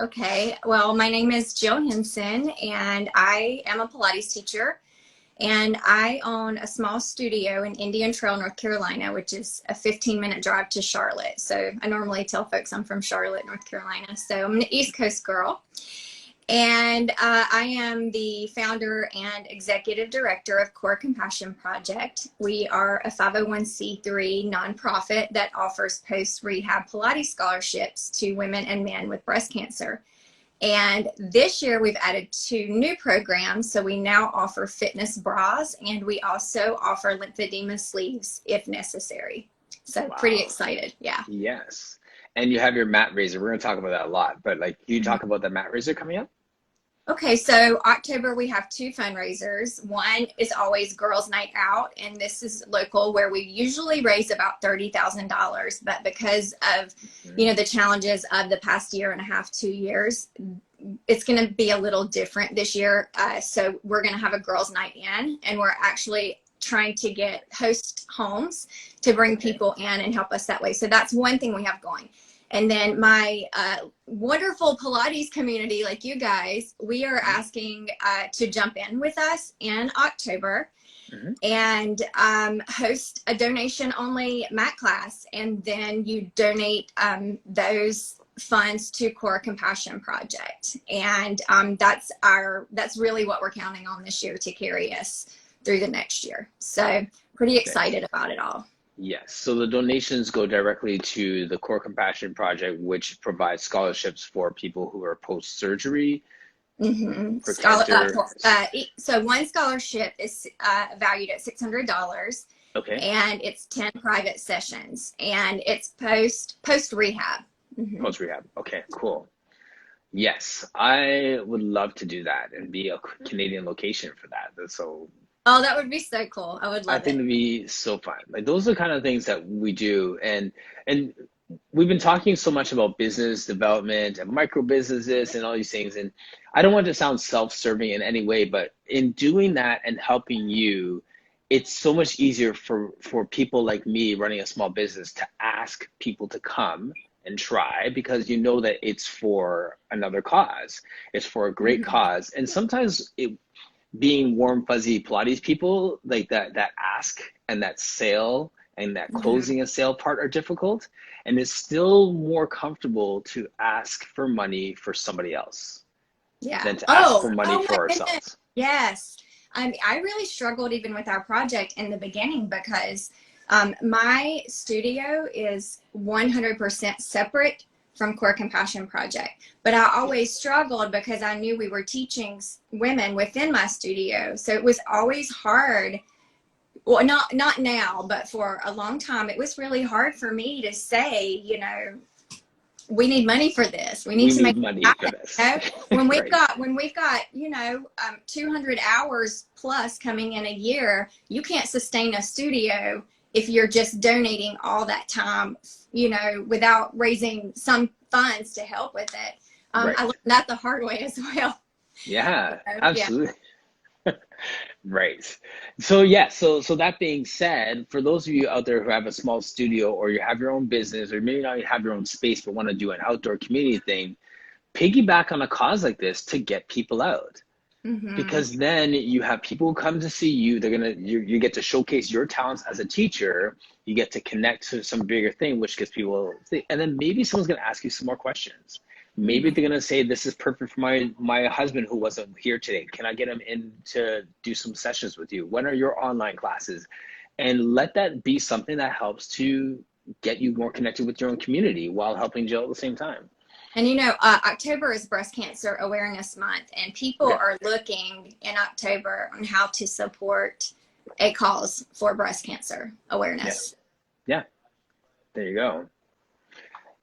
Okay, well, my name is Jill Hinson, and I am a Pilates teacher. And I own a small studio in Indian Trail, North Carolina, which is a 15-minute drive to Charlotte. So I normally tell folks I'm from Charlotte, North Carolina. So I'm an East Coast girl. And I am the founder and executive director of Core Compassion Project. We are a 501c3 nonprofit that offers post-rehab Pilates scholarships to women and men with breast cancer. And this year we've added 2 new programs. So we now offer fitness bras, and we also offer lymphedema sleeves if necessary. So Wow. pretty excited. Yeah. Yes. And you have your MatRaiser. We're going to talk about that a lot, but like, can you talk about the MatRaiser coming up? Okay, so October we have 2 fundraisers. One is always Girls Night Out, and this is local, where we usually raise about $30,000. But because of the challenges of the past year and a half, 2 years, it's going to be a little different this year. So we're going to have a Girls Night In, and we're actually trying to get host homes to bring people in and help us that way. So that's one thing we have going. And then my wonderful Pilates community, like you guys, we are asking to jump in with us in October and host a donation-only mat class. And then you donate those funds to Core Compassion Project. And that's really what we're counting on this year to carry us through the next year. So pretty excited about it all. Yes. So the donations go directly to the Core Compassion Project, which provides scholarships for people who are post-surgery. For cancer. So one scholarship is valued at $600. Okay. And it's 10 private sessions, and it's post rehab. Post rehab. Okay, cool. Yes, I would love to do that and be a Canadian location for that. So. Oh, that would be so cool. I would love it. I think it'd be so fun. Like, those are the kind of things that we do. And we've been talking so much about business development and micro businesses and all these things. And I don't want to sound self-serving in any way, but in doing that and helping you, it's so much easier for people like me running a small business to ask people to come and try, because you know that it's for another cause. It's for a great cause. And sometimes being warm, fuzzy Pilates people, like that ask and that sale and that closing a sale part are difficult. And it's still more comfortable to ask for money for somebody else than to ask for money for ourselves. Yes. I really struggled even with our project in the beginning, because my studio is 100% separate from Core Compassion Project. But I always struggled because I knew we were teaching women within my studio. So it was always hard. Well, not now, but for a long time, it was really hard for me to say, we need money for this. We need to make money for this. When we've got 200 hours plus coming in a year, you can't sustain a studio if you're just donating all that time, without raising some funds to help with it. I learned that the hard way as well. Yeah, absolutely. Yeah. Right. So so that being said, for those of you out there who have a small studio, or you have your own business, or maybe not you have your own space but want to do an outdoor community thing, piggyback on a cause like this to get people out. Because then you have people who come to see you. You get to showcase your talents as a teacher. You get to connect to some bigger thing, which gets people, and then maybe someone's going to ask you some more questions. Maybe they're going to say, this is perfect for my husband who wasn't here today. Can I get him in to do some sessions with you? When are your online classes? And let that be something that helps to get you more connected with your own community while helping Jill at the same time. And October is Breast Cancer Awareness Month, and people are looking in October on how to support a cause for breast cancer awareness. Yeah. There you go.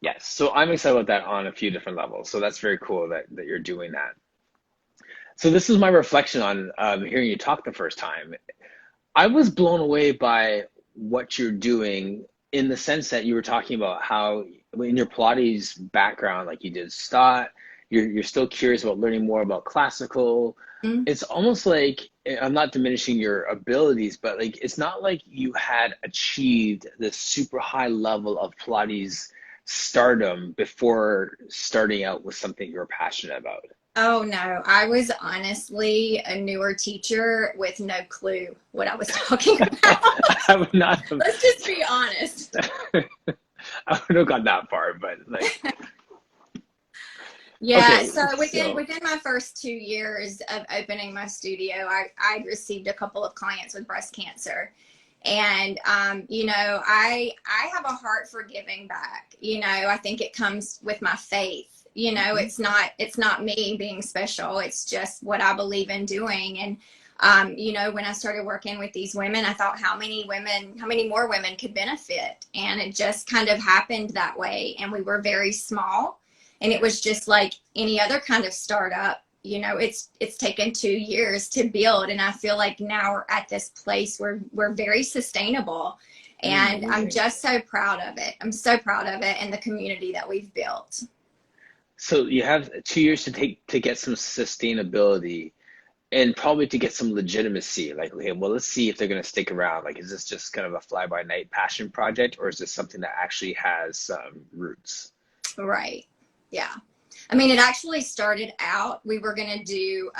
Yes. So I'm excited about that on a few different levels. So that's very cool that you're doing that. So this is my reflection on hearing you talk the first time. I was blown away by what you're doing, in the sense that you were talking about how in your Pilates background, like you did Stott, you're still curious about learning more about classical. It's almost like, I'm not diminishing your abilities, but like, it's not like you had achieved this super high level of Pilates stardom before starting out with something you're passionate about? Oh no, I was honestly a newer teacher with no clue what I was talking about. I would not have, Let's just be honest. I would have gone that far, but like, Yeah, okay, so so within my first 2 years of opening my studio, I received a couple of clients with breast cancer. And you know, I have a heart for giving back. You know, I think it comes with my faith. You know, mhm, it's not me being special. It's just what I believe in doing. And you know, when I started working with these women, I thought how many more women could benefit. And it just kind of happened that way. And we were very small. And it was just like any other kind of startup. You know, it's taken 2 years to build, and I feel like now we're at this place where we're very sustainable, and I'm amazing. just so proud of it. I'm so proud of it and the community that we've built. So you have 2 years to get some sustainability and probably to get some legitimacy. Like, okay, well, let's see if they're going to stick around. Like, is this just kind of a fly-by-night passion project, or is this something that actually has some roots? Right. Yeah. I mean, it actually started out, we were going to do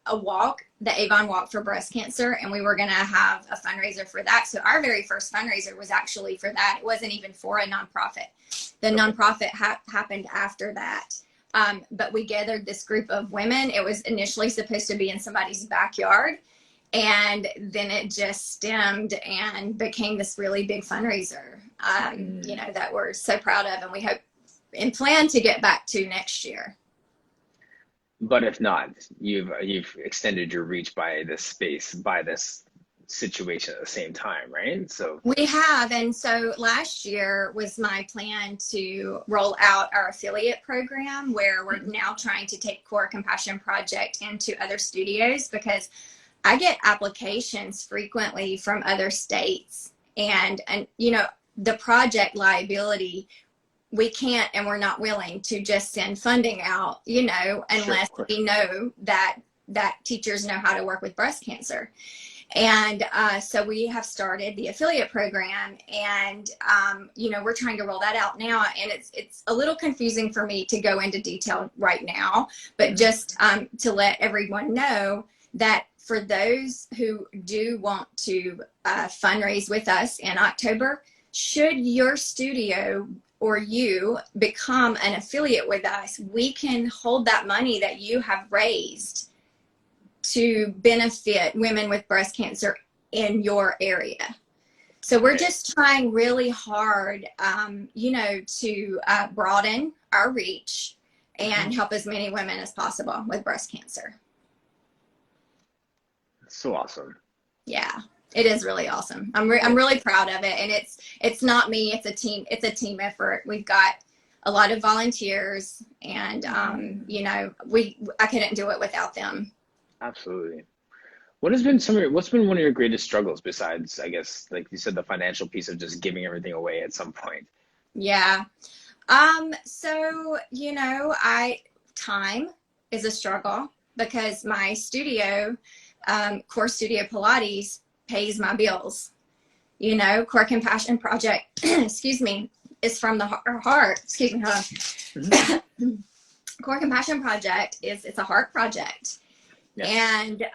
a walk, the Avon Walk for breast cancer, and we were going to have a fundraiser for that. So our very first fundraiser was actually for that. It wasn't even for a nonprofit. The Okay. nonprofit happened after that. But we gathered this group of women. It was initially supposed to be in somebody's backyard. And then it just stemmed and became this really big fundraiser, you Mm. know, that we're so proud of. And we hope and plan to get back to next year. But if not, you've extended your reach by this space, by this situation at the same time, right? So, We have. And so last year was my plan to roll out our affiliate program where we're mhm, now trying to take Core Compassion Project into other studios, because I get applications frequently from other states, and you know, the project liability, we can't and we're not willing to just send funding out, you know, sure, unless of course. we know that teachers know how to work with breast cancer. And so we have started the affiliate program, and you know, we're trying to roll that out now. And it's a little confusing for me to go into detail right now, but Mhm. just to let everyone know that for those who do want to fundraise with us in October, should your studio or you become an affiliate with us, we can hold that money that you have raised to benefit women with breast cancer in your area. So we're Okay. just trying really hard, you know, to broaden our reach Mhm. and help as many women as possible with breast cancer. So awesome. Yeah, it is really awesome. I'm Yeah. really proud of it, and it's not me. It's a team effort. We've got a lot of volunteers, and you know, I couldn't do it without them. Absolutely. What's been one of your greatest struggles besides, I guess, like you said, the financial piece of just giving everything away at some point? Yeah. So, you know, time is a struggle because my studio, Core Studio Pilates, pays my bills. You know, Core Compassion Project, excuse me, is from the heart. Excuse me, Mhm. hold on. Core Compassion Project it's a heart project. Yes. And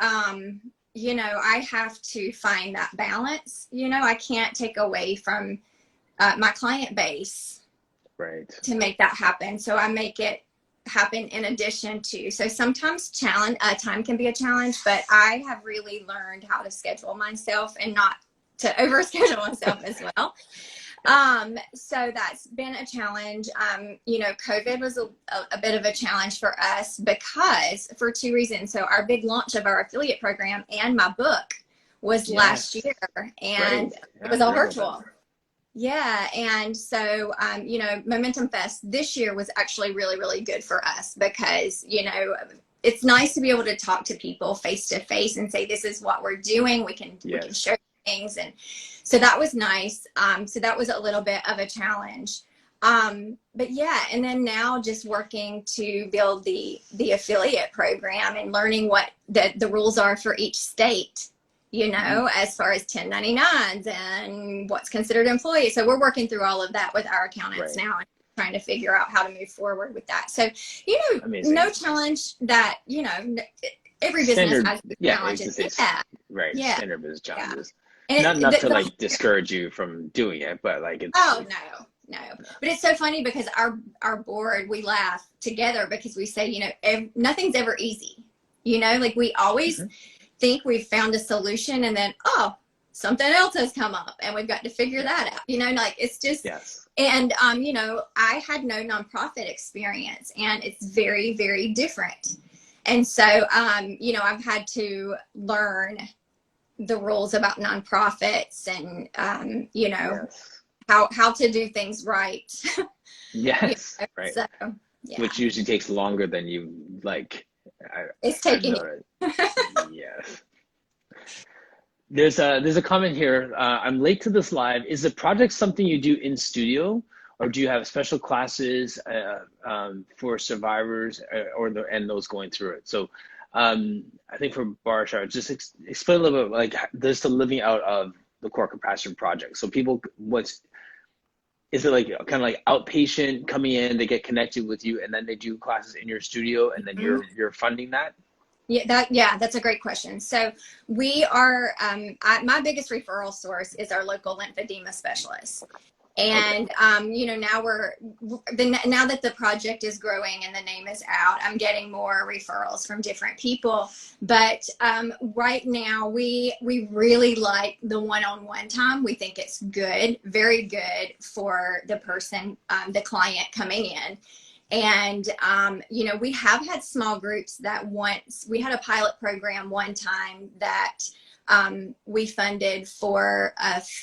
you know, I have to find that balance. You know, I can't take away from my client base Right. to make that happen. So I make it happen in addition to. So sometimes time can be a challenge, but I have really learned how to schedule myself and not to overschedule myself as well. So that's been a challenge. You know, COVID was a bit of a challenge for us because for two reasons. So our big launch of our affiliate program and my book was last Yes. year, Right. and Yeah, it I was all heard about that. virtual. Yeah, and so you know, Momentum Fest this year was actually really, really good for us because, you know, it's nice to be able to talk to people face to face and say, this is what we're doing. We can Yes. share things, and so that was nice. So that was a little bit of a challenge. But yeah, and then now just working to build the affiliate program and learning what the rules are for each state, you Mhm. know, as far as 1099s and what's considered employee. So we're working through all of that with our accountants Right. now, trying to figure out how to move forward with that. So, Amazing. no challenge that, every business Standard, has challenges. Right. Yeah. Standard business challenges. And Not to like discourage you from doing it, but like it's. Oh, no. But it's so funny because our board, we laugh together because we say, nothing's ever easy. Like we always think we've found a solution and then, something else has come up and we've got to figure that out. Like it's just, and, I had no nonprofit experience and it's very, very different. And so, I've had to learn the rules about nonprofits and, how to do things right. Yes. Right. So, which usually takes longer than you like. It's taking. Yes. There's a comment here. I'm late to this live. Is the project something you do in studio, or do you have special classes for survivors and those going through it? So, I think for Barshar, just explain a little bit like this, the living out of the core compassion project. So people, is it like kind of like outpatient coming in, they get connected with you, and then they do classes in your studio, and then you're funding that? Yeah, that's a great question. So we are, my biggest referral source is our local lymphedema specialist. And, now now that the project is growing and the name is out, I'm getting more referrals from different people. But right now we really like the one-on-one time. We think it's good, very good for the person, the client coming in. And, we have had small groups that we had a pilot program one time that we funded for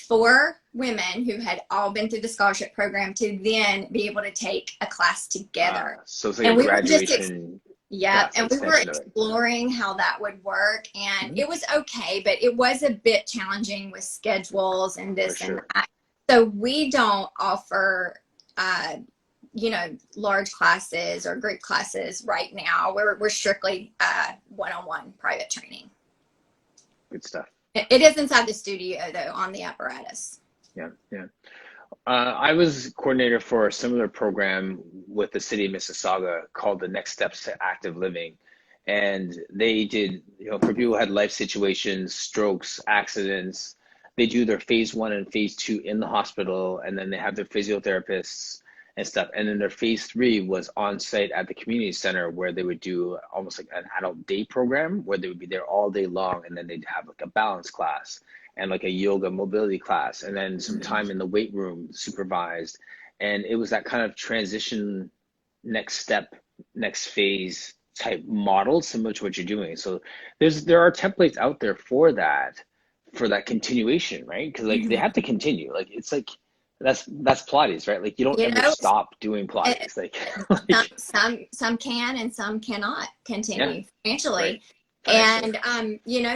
4 women who had all been through the scholarship program to then be able to take a class together. So it's like a graduation. And we were exploring how that would work, and it was okay, but it was a bit challenging with schedules and this and that. So we don't offer, large classes or group classes right now. We're strictly one-on-one private training. Good stuff. It is inside the studio though, on the apparatus. Yeah. I was coordinator for a similar program with the city of Mississauga called the Next Steps to Active Living. And they did, for people who had life situations, strokes, accidents, they do their phase 1 and phase 2 in the hospital, and then they have their physiotherapists and stuff. And then their phase 3 was on site at the community center, where they would do almost like an adult day program where they would be there all day long. And then they'd have like a balance class and like a yoga mobility class, and then some time in the weight room supervised. And it was that kind of transition, next step, next phase type model, similar to what you're doing. So there are templates out there for that continuation, right? Because like they have to continue. Like it's like, that's Pilates, right? Like you don't ever stop doing Pilates. Some can and some cannot continue financially. Right. And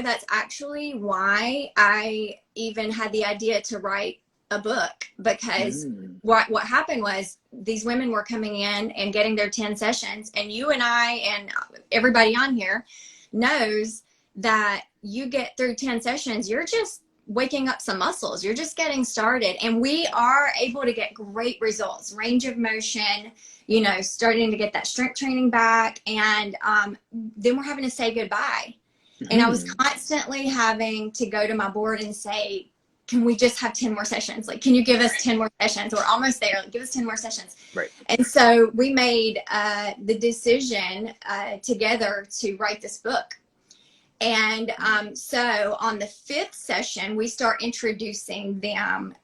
that's actually why I even had the idea to write a book, because what happened was these women were coming in and getting their 10 sessions, and you and I and everybody on here knows that you get through 10 sessions, you're just waking up some muscles. You're just getting started. And we are able to get great results, range of motion, starting to get that strength training back. And then we're having to say goodbye. And I was constantly having to go to my board and say, can we just have 10 more sessions? Like, can you give us 10 more sessions? We're almost there. Like, give us 10 more sessions. Right. And so we made the decision together to write this book. And so on the 5th session, we start introducing them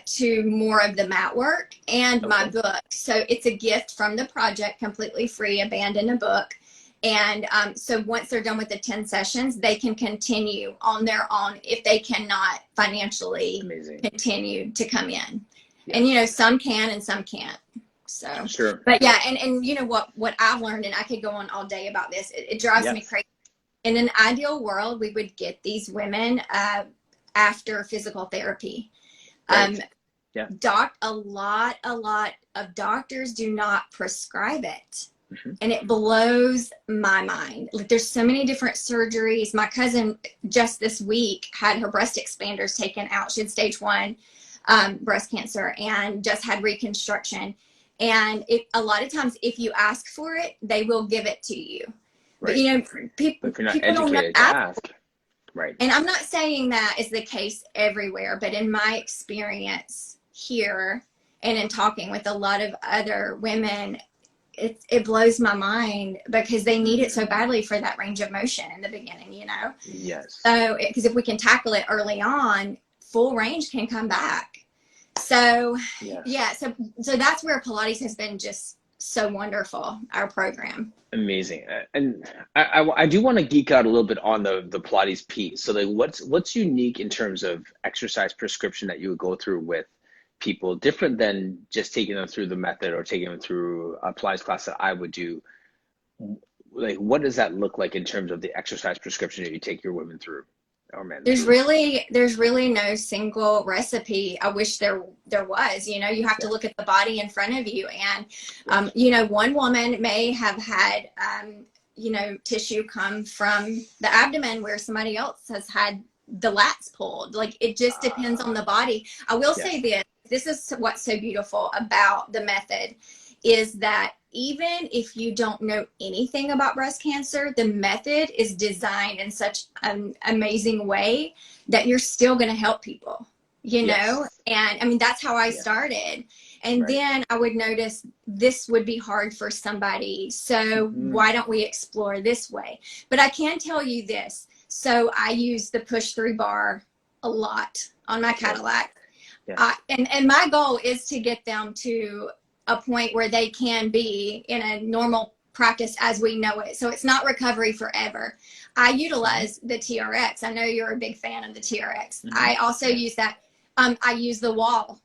to more of the mat work and my book. So it's a gift from the project, completely free, abandon a book. And so once they're done with the 10 sessions, they can continue on their own if they cannot financially continue to come in. Yeah. And, some can and some can't. So, sure. But yeah, and what I've learned, and I could go on all day about this, it drives me crazy. In an ideal world, we would get these women after physical therapy. Right. A lot of doctors do not prescribe it. And it blows my mind. Like, there's so many different surgeries. My cousin just this week had her breast expanders taken out. She had stage 1 breast cancer and just had reconstruction. And a lot of times, if you ask for it, they will give it to you. But, Right. you know, But if you're not people don't know. educated to ask, right. And I'm not saying that is the case everywhere, but in my experience here and in talking with a lot of other women, it blows my mind because they need it so badly for that range of motion in the beginning, you know? Yes. So, because if we can tackle it early on, full range can come back. So, yes. yeah, so that's where Pilates has been just so wonderful, our program. Amazing. And I do want to geek out a little bit on the Pilates piece. So like what's unique in terms of exercise prescription that you would go through with people different than just taking them through the method or taking them through a Pilates class that I would do? Like, what does that look like in terms of the exercise prescription that you take your women through or men there's through? really no single recipe. I wish there was. You know, you have to look at the body in front of you, and you know, one woman may have had you know, tissue come from the abdomen where somebody else has had the lats pulled. Like, it just depends on the body. I will say this is what's so beautiful about the method, is that even if you don't know anything about breast cancer, the method is designed in such an amazing way that you're still going to help people, you know? And I mean, that's how I started. And then I would notice this would be hard for somebody. So why don't we explore this way? But I can tell you this. So I use the push through bar a lot on my Cadillac. And my goal is to get them to a point where they can be in a normal practice as we know it. So it's not recovery forever. I utilize the TRX. I know you're a big fan of the TRX. I also use that. I use the wall.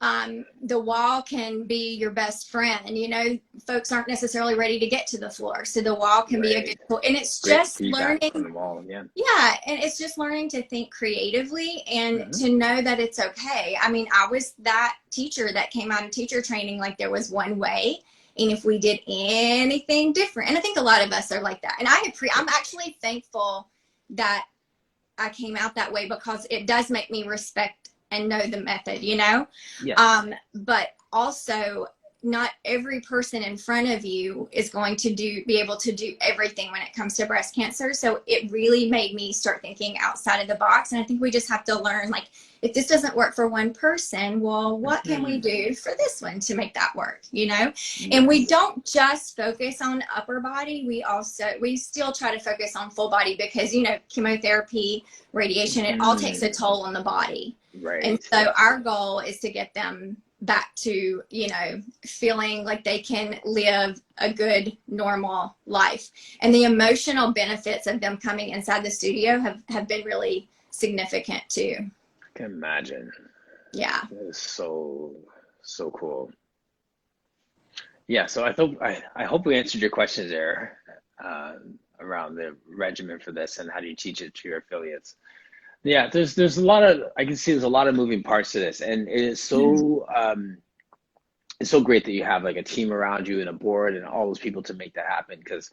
The wall can be your best friend. You know, folks aren't necessarily ready to get to the floor. So the wall can be a good tool. And it's just learning. From the wall, and it's just learning to think creatively and to know that it's okay. I mean, I was that teacher that came out of teacher training like there was one way. And if we did anything different, and I think a lot of us are like that. And I'm actually thankful that I came out that way, because it does make me respect and know the method, you know? But also, not every person in front of you is going to be able to do everything when it comes to breast cancer. So it really made me start thinking outside of the box. And I think we just have to learn, like, if this doesn't work for one person, well, what can we do for this one to make that work, you know? And we don't just focus on upper body. We still try to focus on full body, because, you know, chemotherapy, radiation, it all takes a toll on the body. And so our goal is to get them back to, you know, feeling like they can live a good, normal life. And the emotional benefits of them coming inside the studio have been really significant too. I can imagine. Yeah. That is so cool. Yeah, so I hope we answered your questions there around the regimen for this and how do you teach it to your affiliates. Yeah, there's a lot of, I can see there's a lot of moving parts to this, and it is so it's so great that you have like a team around you and a board and all those people to make that happen, because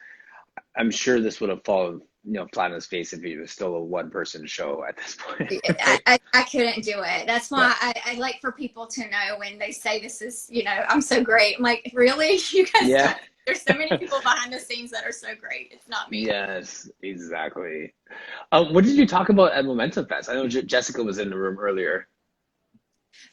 I'm sure this would have fallen, you know, flat on its face if it was still a one-person show at this point. I couldn't do it. That's why I like for people to know when they say this is, you know, I'm so great. I'm like, really? You guys there's so many people behind the scenes that are so great. It's not me. Yes, exactly. What did you talk about at Momentum Fest? I know Jessica was in the room earlier.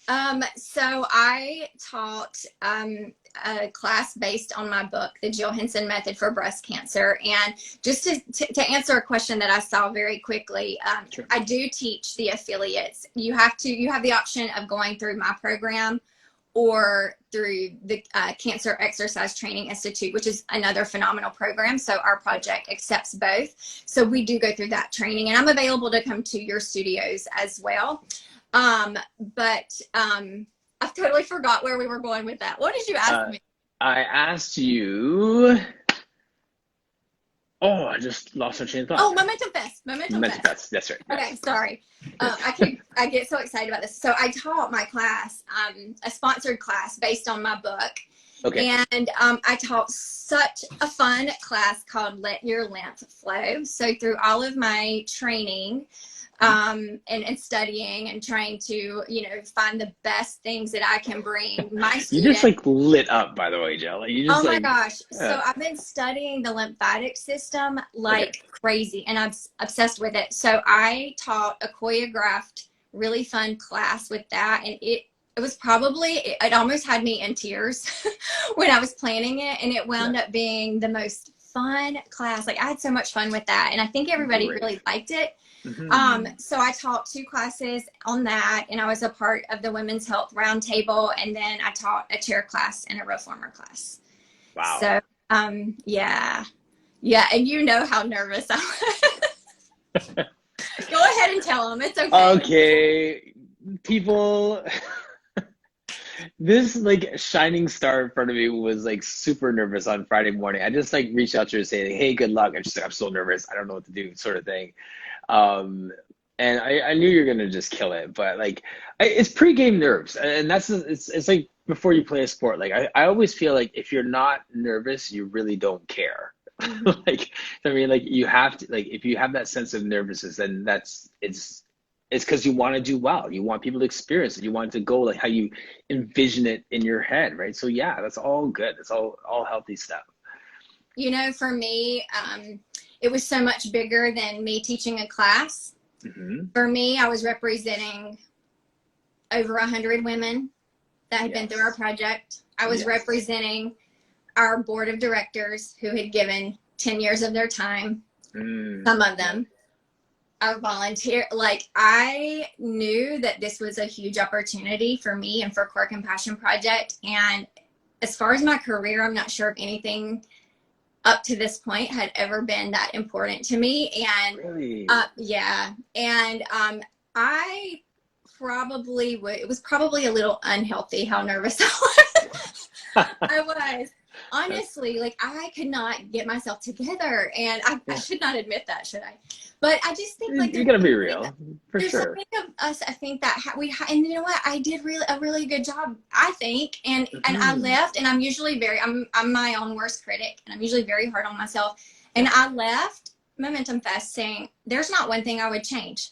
So I taught a class based on my book, The Jill Hinson Method for Breast Cancer. And just to answer a question that I saw very quickly, I do teach the affiliates. You have the option of going through my program or through the Cancer Exercise Training Institute, which is another phenomenal program. So our project accepts both. So we do go through that training, and I'm available to come to your studios as well. But I've totally forgot where we were going with that. What did you ask me? I asked you. Oh, I just lost my train of thought. Oh, Momentum Fest. Momentum Fest. That's right. Okay, sorry. I get so excited about this. So I taught my class, a sponsored class based on my book. Okay. And I taught such a fun class called Let Your Lymph Flow. So through all of my training and studying and trying to, find the best things that I can bring my You just students. like lit up, by the way, Jill. Like, you just Oh my like, gosh. So I've been studying the lymphatic system like crazy, and I'm obsessed with it. So I taught a choreographed, really fun class with that. And it was probably, it almost had me in tears when I was planning it. And it wound up being the most fun class. Like I had so much fun with that. And I think everybody really liked it. So I taught 2 classes on that, and I was a part of the Women's Health Roundtable, and then I taught a chair class and a reformer class. wow. So, yeah, and you know how nervous I was. Go ahead and tell them. It's okay. Okay, people, this like shining star in front of me was like super nervous on Friday morning. I just like reached out to her saying, hey, good luck. And she's like, I'm so nervous. I don't know what to do, sort of thing. And I knew you were gonna just kill it, but like it's pre-game nerves, and that's it's like before you play a sport. Like I always feel like if you're not nervous, you really don't care. Like I mean, like you have to like if you have that sense of nervousness, then it's because you want to do well. You want people to experience it. You want it to go like how you envision it in your head, right? So yeah, that's all good. It's all healthy stuff. For me, it was so much bigger than me teaching a class. For me, I was representing over 100 women that had been through our project. I was representing our board of directors who had given 10 years of their time. Some of them are volunteer. Like I knew that this was a huge opportunity for me and for Core Compassion Project. And as far as my career, I'm not sure if anything up to this point had ever been that important to me. And Really? And I probably it was probably a little unhealthy how nervous I was. I was honestly like I could not get myself together, and I should not admit that, should I? But I just think like you gotta be real, for there's sure. something of us. I think that and you know what? I did a really good job, I think. And I left, and I'm usually I'm my own worst critic, and I'm usually very hard on myself. And I left Momentum Fest saying, "There's not one thing I would change."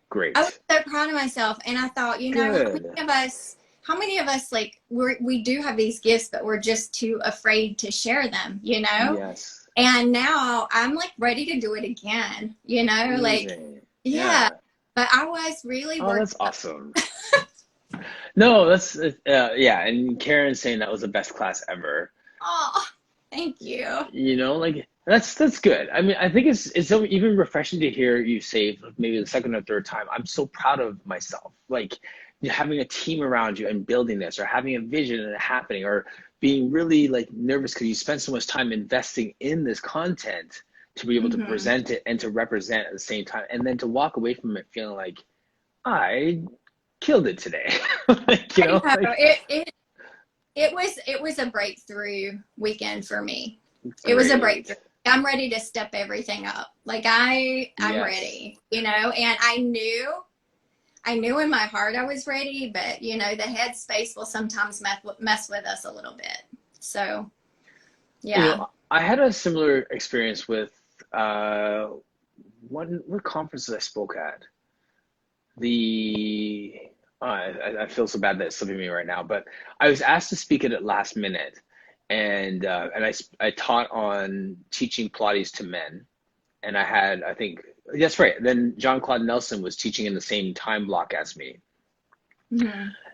Great. I was so proud of myself, and I thought, how many of us like we do have these gifts, but we're just too afraid to share them, Yes. And now I'm like ready to do it again, Amazing. like, but I was really working. Oh, that's awesome. No, that's and Karen saying that was the best class ever. Oh, thank you. Like that's good. I mean, I think it's even refreshing to hear you say maybe the second or third time, I'm so proud of myself. Like having a team around you and building this, or having a vision and it happening, or being really like nervous because you spend so much time investing in this content to be able to present it and to represent at the same time, and then to walk away from it feeling like I killed it today. It was a breakthrough weekend for me. It was a breakthrough. I'm ready to step everything up. Like I'm ready, and I knew in my heart I was ready, but the headspace will sometimes mess with us a little bit. So, yeah. I had a similar experience with what conference did I spoke at? I feel so bad that it's slipping me right now, but I was asked to speak at it last minute, and I taught on teaching Pilates to men, and I think that's right. Then John Claude Nelson was teaching in the same time block as me.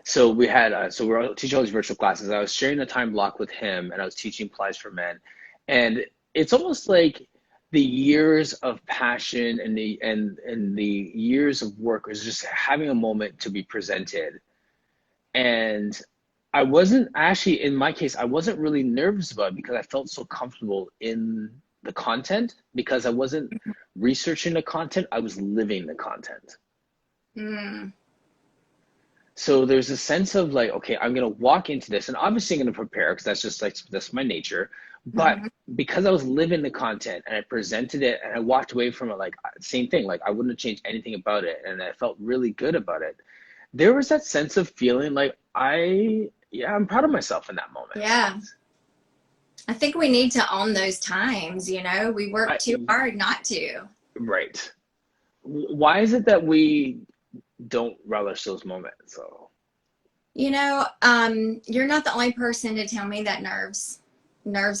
So we had so we're teaching all these virtual classes. I was sharing the time block with him, and I was teaching Pilates for men, and it's almost like the years of passion and the years of work was just having a moment to be presented. And I wasn't actually, in my case, I wasn't really nervous about it because I felt so comfortable in the content, because I wasn't researching the content, I was living the content. So there's a sense of like, okay, I'm going to walk into this, and obviously I'm going to prepare because that's my nature. But because I was living the content and I presented it and I walked away from it, like same thing, like I wouldn't have changed anything about it. And I felt really good about it. There was that sense of feeling like I yeah, I'm proud of myself in that moment. Yeah. I think we need to own those times, you know, we work too hard not to. Right. Why is it that we don't relish those moments? So, You know, you're not the only person to tell me that nerves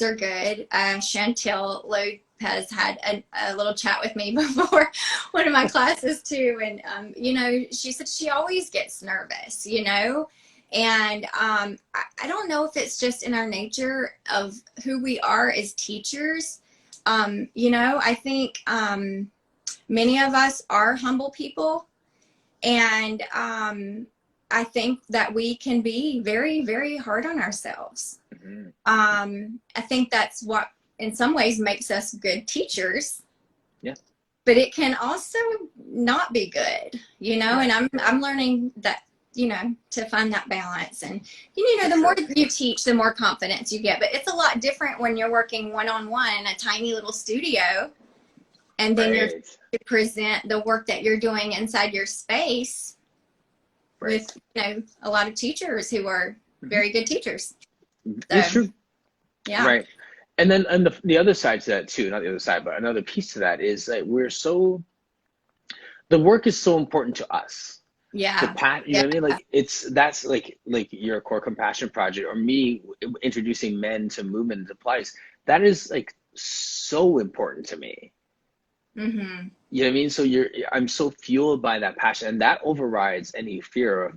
are good. Chantel Lopez had a little chat with me before one of my classes too. And, you know, she said she always gets nervous, you know, and I don't know if it's just in our nature of who we are as teachers. You know, I think many of us are humble people, and I think that we can be very, very hard on ourselves. mm-hmm. I think that's what in some ways makes us good teachers. Yeah. But it can also not be good, you know, Right. and I'm learning that, you know, to find that balance. And, you know, the more you teach, the more confidence you get. But it's a lot different when you're working one-on-one in a tiny little studio, and then you're to present the work that you're doing inside your space with, you know, a lot of teachers who are very good teachers. So, it's true. Yeah. Right. And then and the other side to that too, not the other side, but another piece to that is that the work is so important to us. Yeah. You know what I mean? Like that's like your core compassion project, or me introducing men to movement to Pilates. That is like so important to me. Mm-hmm. You know what I mean? So I'm so fueled by that passion, and that overrides any fear of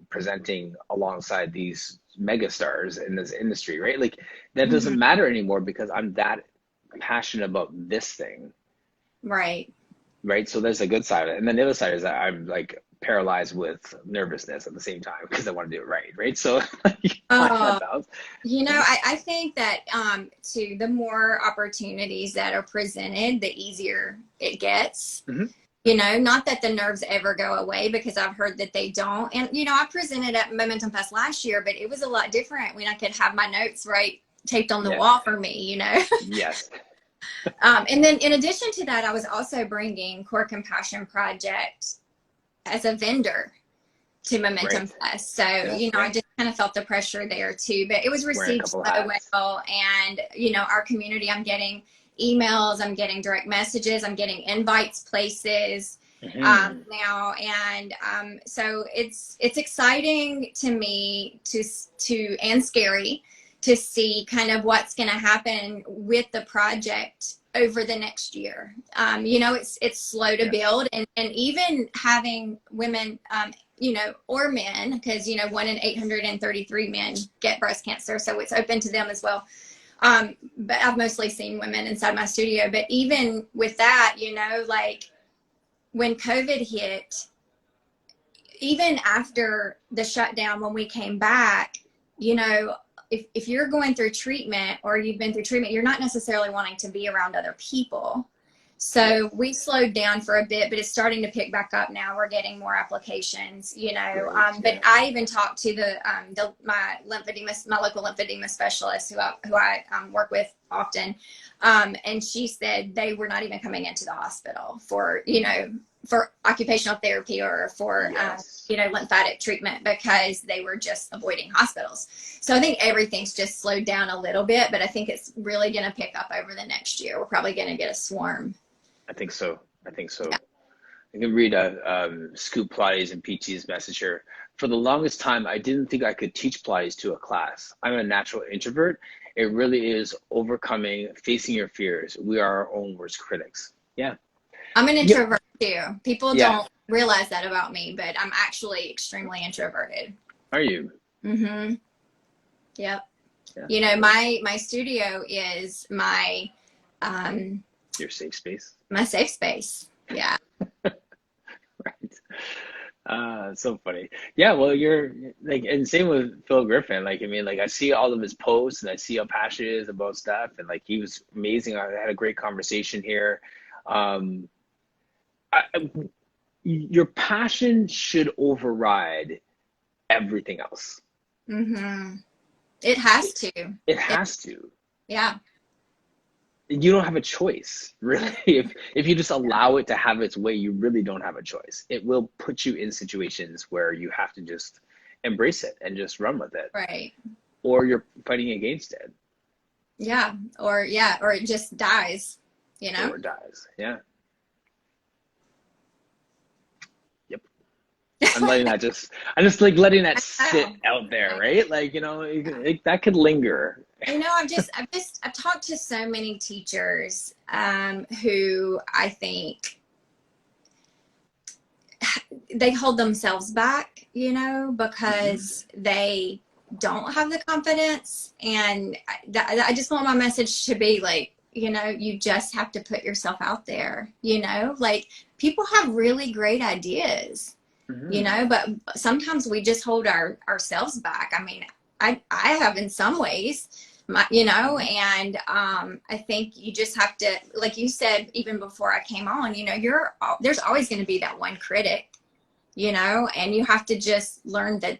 presenting alongside these megastars in this industry, right? Like that doesn't matter anymore because I'm that passionate about this thing. Right. Right. So there's a good side of it. And then the other side is that I'm like paralyzed with nervousness at the same time because I want to do it right. Right. So you know, I think that to the more opportunities that are presented, the easier it gets. Mm-hmm. You know, not that the nerves ever go away, because I've heard that they don't. And, you know, I presented at Momentum Fest last year, but it was a lot different when I could have my notes taped on the wall for me, you know? Yes. And then in addition to that, I was also bringing Core Compassion Project as a vendor to Momentum Fest. So, you know, I just kind of felt the pressure there too, but it was received so well. And, you know, our community, I'm getting emails, I'm getting direct messages, I'm getting invites places now. And so it's exciting to me and scary to see kind of what's going to happen with the project over the next year. You know, it's slow to build, and even having women, you know, or men, because, you know, 1 in 833 men get breast cancer. So it's open to them as well. But I've mostly seen women inside my studio. But even with that, you know, like when COVID hit, even after the shutdown, when we came back, you know, if you're going through treatment or you've been through treatment, you're not necessarily wanting to be around other people. So we slowed down for a bit, but it's starting to pick back up now. We're getting more applications, you know. But I even talked to my local lymphedema specialist who I work with often, and she said they were not even coming into the hospital for, you know, for occupational therapy or for you know, lymphatic treatment, because they were just avoiding hospitals. So I think everything's just slowed down a little bit, but I think it's really going to pick up over the next year. We're probably going to get a swarm. I think so. Yeah. I can read Scoop Pilates and PT's message here. For the longest time, I didn't think I could teach Pilates to a class. I'm a natural introvert. It really is overcoming, facing your fears. We are our own worst critics. Yeah. I'm an introvert too. People don't realize that about me, but I'm actually extremely introverted. Are you? Mm-hmm. Yep. Yeah. You know, my studio is my your safe space. My safe space. Yeah. Right. So funny. Yeah, well, you're like, and same with Phil Griffin. Like, I mean, like I see all of his posts and I see how passionate he is about stuff, and like he was amazing. I had a great conversation here. Your passion should override everything else. Mm-hmm. It has to. It has to. Yeah. You don't have a choice, really. If you just allow it to have its way, you really don't have a choice. It will put you in situations where you have to just embrace it and just run with it. Right. Or you're fighting against it. Yeah. Or it just dies, you know? Or it dies. Yeah. Yep. I'm just like letting that sit out there, right? Like, that could linger. I've talked to so many teachers who I think they hold themselves back, because they don't have the confidence. And I just want my message to be like, you just have to put yourself out there, like people have really great ideas, but sometimes we just hold ourselves back. I mean, I have in some ways, and I think you just have to, like you said, even before I came on, there's always going to be that one critic, and you have to just learn that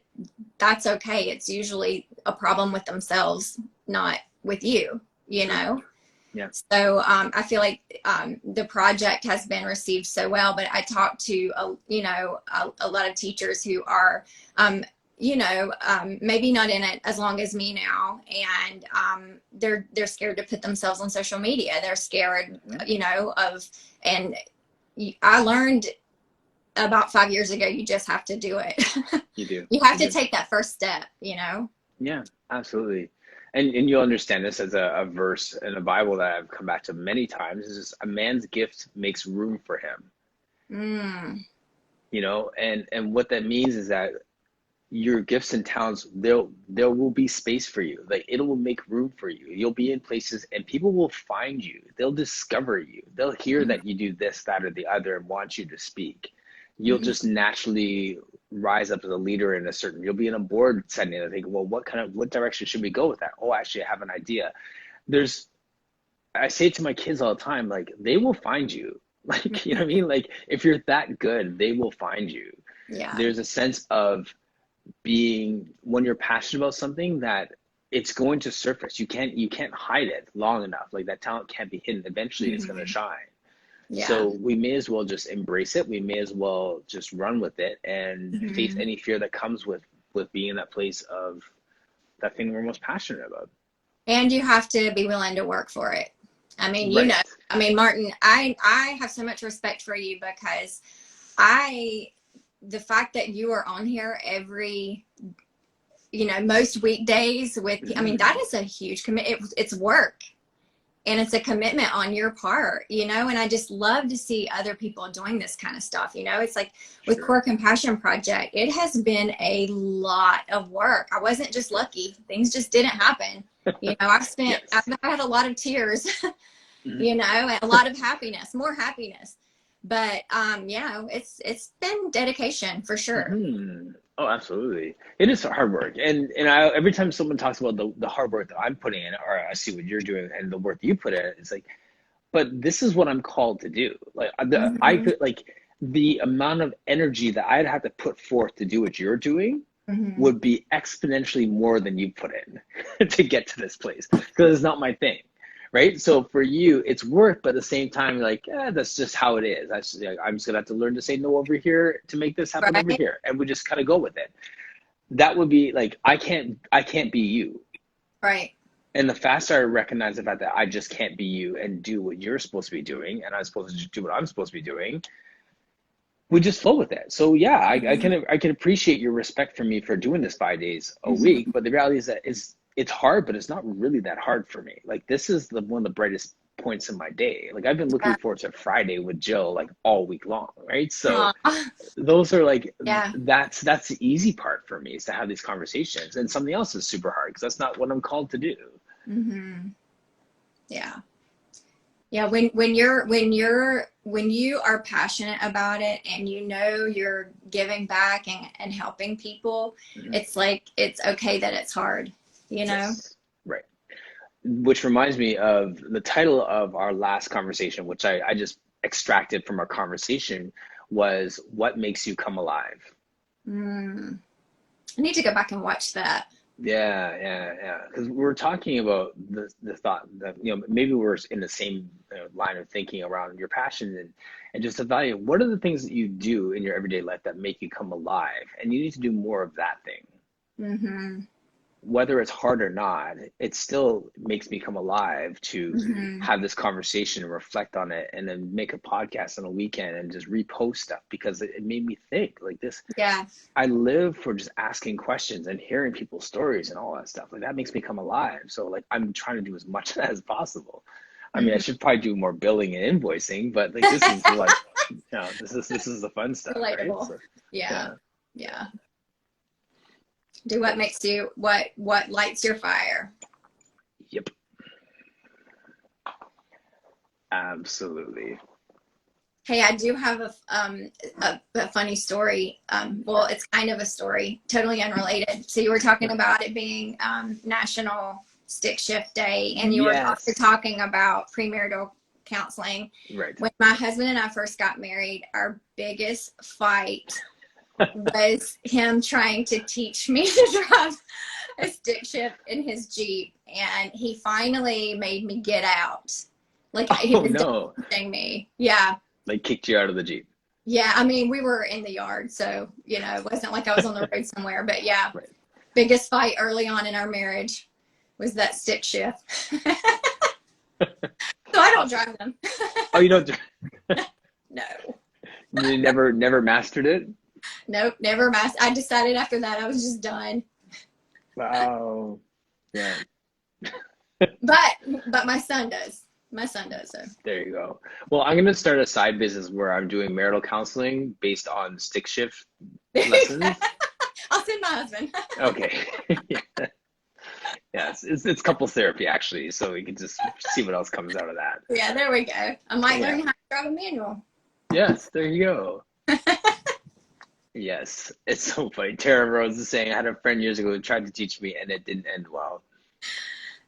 that's okay. It's usually a problem with themselves, not with you, Yeah. So I feel like the project has been received so well, but I talked to a lot of teachers who are maybe not in it as long as me now, and they're scared to put themselves on social media. They're scared, and I learned about 5 years ago, you just have to do it. You do. You have to take that first step, Yeah, absolutely. And you'll understand this as a verse in the Bible that I've come back to many times. Is just, a man's gift makes room for him. And what that means is that your gifts and talents, there will be space for you. Like, it will make room for you. You'll be in places and people will find you. They'll discover you. They'll hear that you do this, that, or the other and want you to speak. You'll just naturally rise up as a leader in you'll be in a board setting and think, well, what direction should we go with that? Oh, actually, I have an idea. I say it to my kids all the time, like, they will find you. Like, you know what I mean? Like, if you're that good, they will find you. Yeah. There's a sense of when you're passionate about something, that it's going to surface. You can't hide it long enough. Like, that talent can't be hidden. Eventually it's going to shine. Yeah. So we may as well just embrace it. We may as well just run with it and face any fear that comes with being in that place of that thing we're most passionate about. And you have to be willing to work for it. I mean, Martin, I have so much respect for you, because the fact that you are on here every, most weekdays with, that is a huge commitment. It's work. And it's a commitment on your part, and I just love to see other people doing this kind of stuff. It's like with Core Compassion Project, it has been a lot of work. I wasn't just lucky. Things just didn't happen. I've had a lot of tears, and a lot of happiness, more happiness. But it's been dedication for sure. Oh, absolutely. It is hard work. And every time someone talks about the hard work that I'm putting in, or I see what you're doing and the work you put in, it's like, but this is what I'm called to do. Like, I could, like, the amount of energy that I'd have to put forth to do what you're doing would be exponentially more than you put in to get to this place, because it's not my thing. Right. So for you, it's work, but at the same time, like, that's just how it is. I'm just going to have to learn to say no over here to make this happen over here. And we just kind of go with it. That would be like, I can't be you. Right. And the faster I recognize the fact that I just can't be you and do what you're supposed to be doing, and I'm supposed to do what I'm supposed to be doing, we just flow with it. So yeah, I can appreciate your respect for me for doing this 5 days a week. But the reality is that it's hard, but it's not really that hard for me. Like, this is one of the brightest points in my day. Like, I've been looking forward to Friday with Jill, like, all week long, right? So those are like, that's the easy part for me, is to have these conversations. And something else is super hard, because that's not what I'm called to do. Yeah. When you are passionate about it, and you're giving back and helping people, it's like, it's okay that it's hard. Yes. Right. Which reminds me of the title of our last conversation, which I just extracted from our conversation, was "What Makes You Come Alive?" I need to go back and watch that. Yeah. Because we're talking about the thought that, maybe we're in the same line of thinking around your passion, and just evaluate what are the things that you do in your everyday life that make you come alive, and you need to do more of that thing. Mm-hmm. Whether it's hard or not, it still makes me come alive to Mm-hmm. have this conversation and reflect on it, and then make a podcast on a weekend and just repost stuff because it made me think like this. Yeah. I live for just asking questions and hearing people's stories and all that stuff. Like that makes me come alive. So like I'm trying to do as much of that as possible. I mean, I Mm-hmm. should probably do more billing and invoicing, but like this is like, this is the fun stuff, right? Relatable. So Yeah. yeah. Yeah. Do what makes you, what lights your fire. Yep. Absolutely. Hey, I do have a funny story. Well, it's kind of a story, totally unrelated. So you were talking about it being National Stick Shift Day, and you were also Yes. talking about premarital counseling. Right. When my husband and I first got married, our biggest fight was him trying to teach me to drive a stick shift in his Jeep, and he finally made me get out. Like he Oh was no. teaching me. Yeah. Like kicked you out of the Jeep. Yeah, I mean, we were in the yard, so, it wasn't like I was on the road somewhere, but yeah, Right. biggest fight early on in our marriage was that stick shift. So I don't drive them. Oh, you don't? No. You never mastered it? Nope, never mastered. I decided after that I was just done. Wow. Yeah. But my son does. My son does, so. There you go. Well, I'm gonna start a side business where I'm doing marital counseling based on stick shift lessons. I'll send my husband. Okay. Yeah. Yes, it's couples therapy actually, so we can just see what else comes out of that. Yeah, there we go. I might Yeah. learn how to drive a manual. Yes, there you go. Yes, it's so funny. Tara Rose is saying, I had a friend years ago who tried to teach me and it didn't end well.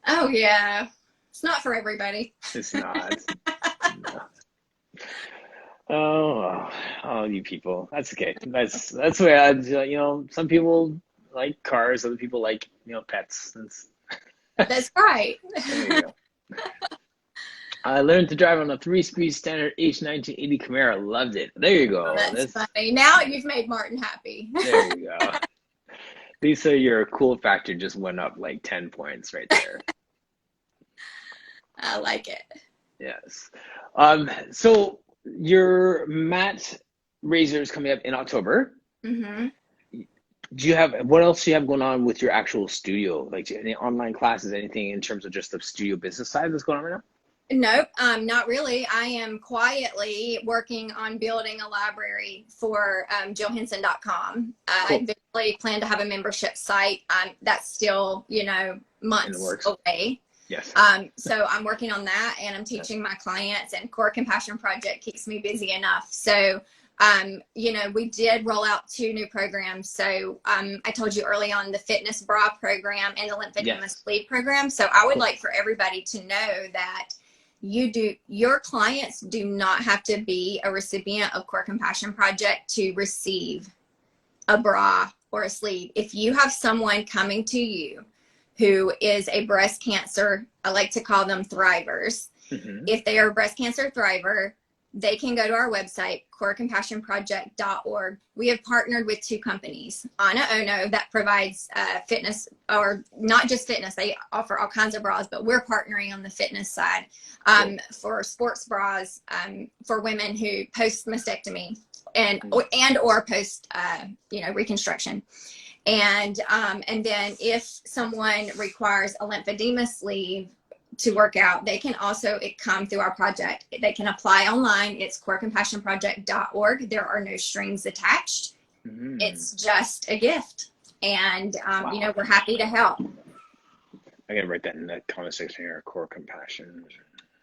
Oh, yeah. It's not for everybody. It's not. No. Oh, oh, you people. That's okay. That's the way some people like cars, other people like, pets. That's right. There you go. I learned to drive on a 3-speed standard H1980 Camaro. Loved it. There you go. That's funny. Now you've made Martin happy. There you go. Lisa, your cool factor just went up like 10 points right there. I like it. Yes. So your MatRaiser is coming up in October. Mm-hmm. What else do you have going on with your actual studio? Like any online classes, anything in terms of just the studio business side that's going on right now? Nope, not really. I am quietly working on building a library for JillHinson.com. Cool. I eventually plan to have a membership site. That's still, months away. Yes. So I'm working on that, and I'm teaching my clients, and Core Compassion Project keeps me busy enough. So, we did roll out 2 new programs. So I told you early on the fitness bra program and the lymphedema sleeve program. So I would like for everybody to know that your clients do not have to be a recipient of Core Compassion Project to receive a bra or a sleeve. If you have someone coming to you who is a breast cancer, I like to call them thrivers. Mm-hmm. If they are a breast cancer thriver, they can go to our website, corecompassionproject.org. We have partnered with 2 companies, Ana Ono, that provides fitness, or not just fitness, they offer all kinds of bras, but we're partnering on the fitness side for sports bras for women who post mastectomy and or post reconstruction. And then if someone requires a lymphedema sleeve to work out, they can also come through our project. They can apply online. It's corecompassionproject.org. There are no strings attached. Mm-hmm. It's just a gift. And, we're happy to help. I'm going to write that in the comment section here, Core Compassion.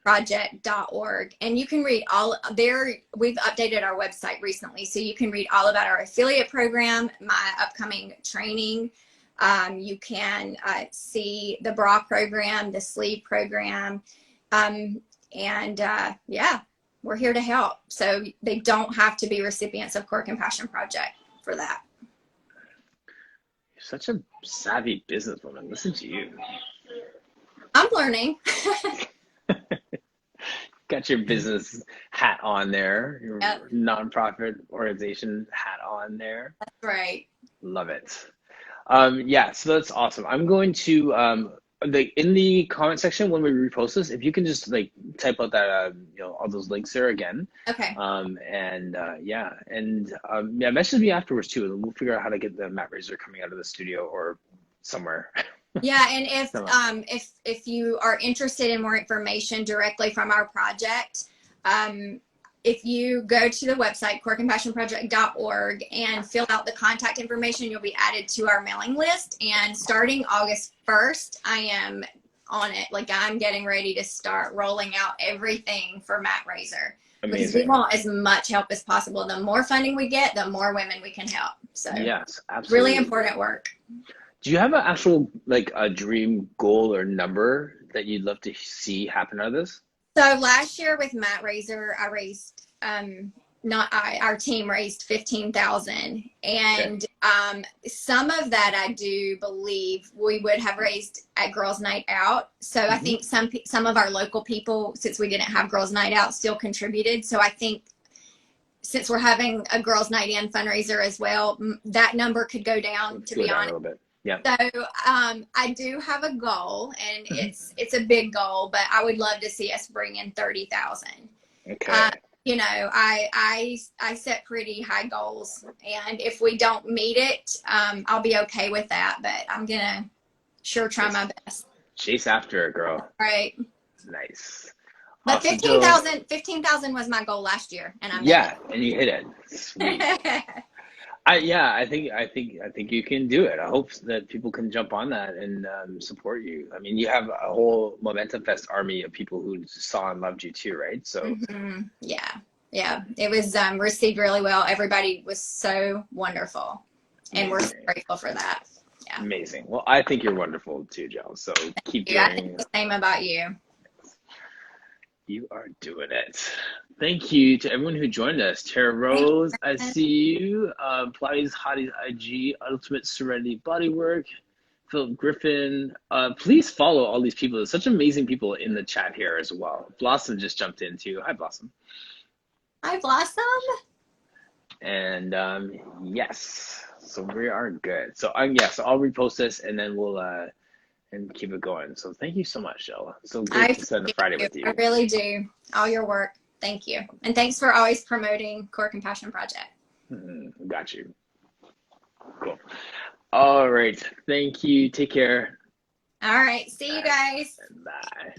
Project.org. And you can read all there. We've updated our website recently, so you can read all about our affiliate program, my upcoming training. You can see the bra program, the sleeve program. We're here to help. So they don't have to be recipients of Core Compassion Project for that. such a savvy businesswoman. Listen to you. I'm learning. Got your business hat on there, your Yep, nonprofit organization hat on there. that's right. Love it. Yeah, so that's awesome. I'm going to in the comment section when we repost this, if you can just like type out that all those links there again. Okay. Message me afterwards too, and we'll figure out how to get the MatRaiser coming out of the studio or somewhere. Yeah, and Somewhere. if you are interested in more information directly from our project, if you go to the website corecompassionproject.org and fill out the contact information, you'll be added to our mailing list. And starting August 1st, I am on it. Like I'm getting ready to start rolling out everything for MatRaiser because we Amazing. want as much help as possible. The more funding we get, the more women we can help. So Yes, absolutely. really important work. Do you have an actual like a dream goal or number that you'd love to see happen out of this? So last year with MatRaiser, I raised our team raised 15,000, and some of that I do believe we would have raised at Girls Night Out. So I think some of our local people, since we didn't have Girls Night Out, still contributed. So I think since we're having a Girls Night In fundraiser as well, that number could go down, to be honest. A little bit. Yeah. So I do have a goal, and it's a big goal, but I would love to see us bring in 30,000. Okay. I set pretty high goals, and if we don't meet it, I'll be okay with that. But I'm gonna sure try my best. Chase after it, girl. Right. Nice. But Awesome. 15,000 was my goal last year, and I and you hit it. Sweet. I think you can do it. I hope that people can jump on that and support you. I mean, you have a whole Momentum Fest army of people who saw and loved you too, right? So yeah, it was received really well. Everybody was so wonderful, and we're so grateful for that. Yeah, amazing. Well, I think you're wonderful too, Jill. So keep doing. I think the same about you. You are doing it. Thank you to everyone who joined us. Tara Rose, I see you. Pilates Hotties IG, Ultimate Serenity Bodywork, Philip Griffin. Please follow all these people. There's such amazing people in the chat here as well. Blossom just jumped in too. Hi, Blossom. Hi, Blossom. And yes, so we are good. So so I'll repost this and then we'll and keep it going. So thank you so much, Jill. So great to spend a Friday with you. I really do. All your work. Thank you. And thanks for always promoting Core Compassion Project. Got you. Cool. All right. Thank you. Take care. All right. See you guys. Bye.